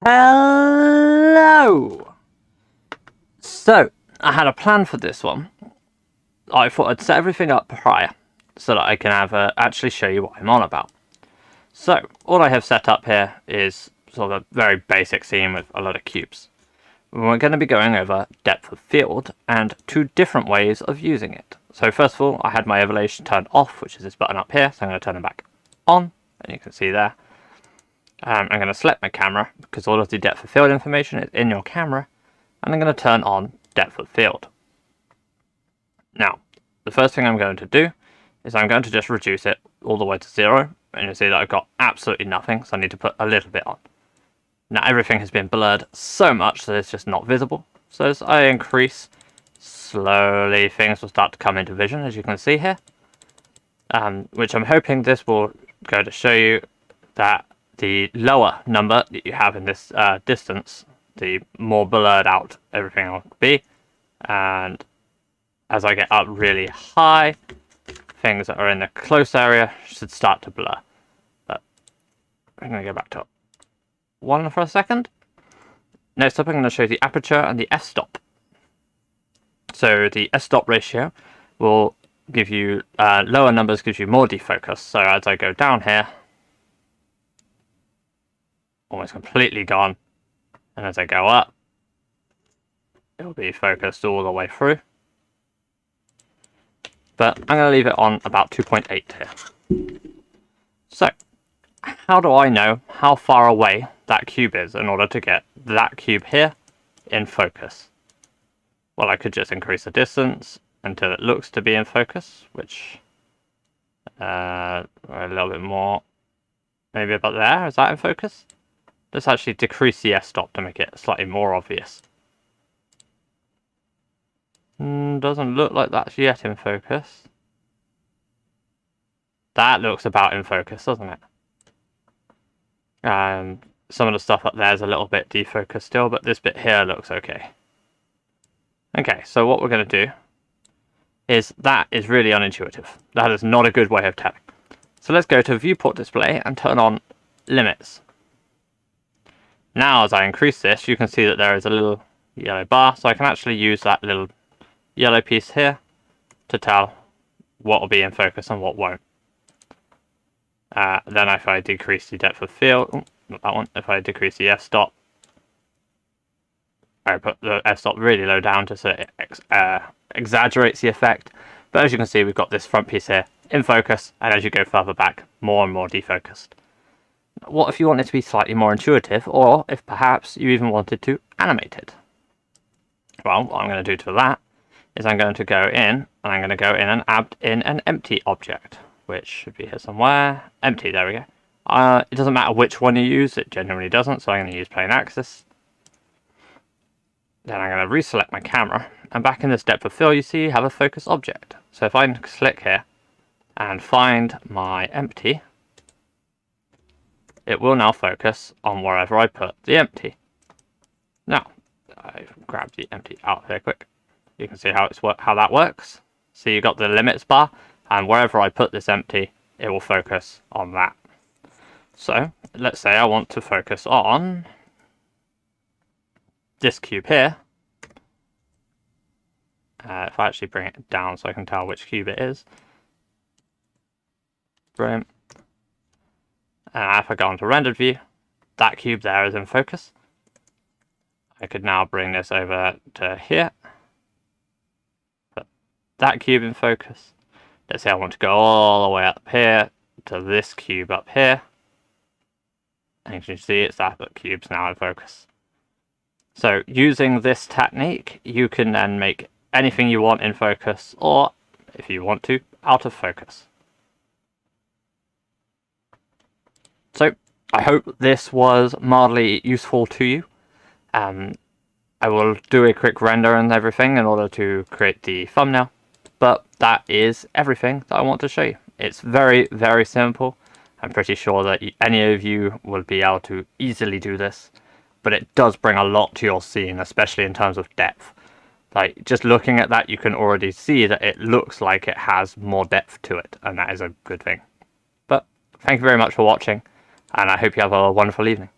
Hello! So, I had a plan for this one. I thought I'd set everything up prior so that I can actually show you what I'm on about. So, all I have set up here is sort of a very basic scene with a lot of cubes. We're going to be going over depth of field and two different ways of using it. So first of all, I had my overlays turned off, which is this button up here, so I'm going to turn them back on, and you can see there. I'm going to select my camera, because all of the depth of field information is in your camera, and I'm going to turn on depth of field. Now, the first thing I'm going to do is I'm going to just reduce it all the way to 0, and you'll see that I've got absolutely nothing, so I need to put a little bit on. Now everything has been blurred so much that it's just not visible, so as I increase, slowly things will start to come into vision, as you can see here, which I'm hoping this will go to show you that the lower number that you have in this distance, the more blurred out everything will be, and as I get up really high, things that are in the close area should start to blur. But I'm going to go back to 1 for a second. Next up, I'm going to show you the aperture and the f-stop. So the f-stop ratio will give you lower numbers, gives you more defocus. So as I go down here, almost completely gone, and as I go up, it will be focused all the way through. But I'm going to leave it on about 2.8 here. So, how do I know how far away that cube is in order to get that cube here in focus? Well, I could just increase the distance until it looks to be in focus, which a little bit more, maybe about there. Is that in focus? Let's actually decrease the f-stop to make it slightly more obvious. Doesn't look like that's yet in focus. That looks about in focus, doesn't it? Some of the stuff up there is a little bit defocused still, but this bit here looks okay. Okay, so what we're going to do is that is really unintuitive. That is not a good way of telling. So let's go to viewport display and turn on limits. Now as I increase this, you can see that there is a little yellow bar, so I can actually use that little yellow piece here to tell what will be in focus and what won't. Then if I decrease the depth of field, not that one, if I decrease the f-stop, I put the f-stop really low down just so it exaggerates the effect. But as you can see, we've got this front piece here in focus, and as you go further back, more and more defocused. What if you want it to be slightly more intuitive, or if perhaps you even wanted to animate it? Well, what I'm going to do to that is I'm going to go in, and I'm going to go in and add in an empty object, which should be here somewhere. Empty, there we go. It doesn't matter which one you use, it genuinely doesn't, so I'm going to use plain axis. Then I'm going to reselect my camera, and back in this depth of field you see you have a focus object. So if I click here and find my empty, it will now focus on wherever I put the empty. Now, I've grabbed the empty out here quick. You can see how that works. So you got the limits bar, and wherever I put this empty, it will focus on that. So let's say I want to focus on this cube here. If I actually bring it down so I can tell which cube it is. Brilliant. And if I go onto rendered view, that cube there is in focus. I could now bring this over to here. Put that cube in focus. Let's say I want to go all the way up here to this cube up here. And you can see it's that cube's now in focus. So using this technique, you can then make anything you want in focus, or if you want to, out of focus. So I hope this was mildly useful to you. I will do a quick render and everything in order to create the thumbnail, but that is everything that I want to show you. It's very, very simple. I'm pretty sure that any of you will be able to easily do this, but it does bring a lot to your scene, especially in terms of depth. Like, just looking at that, you can already see that it looks like it has more depth to it, and that is a good thing. But thank you very much for watching, and I hope you have a wonderful evening.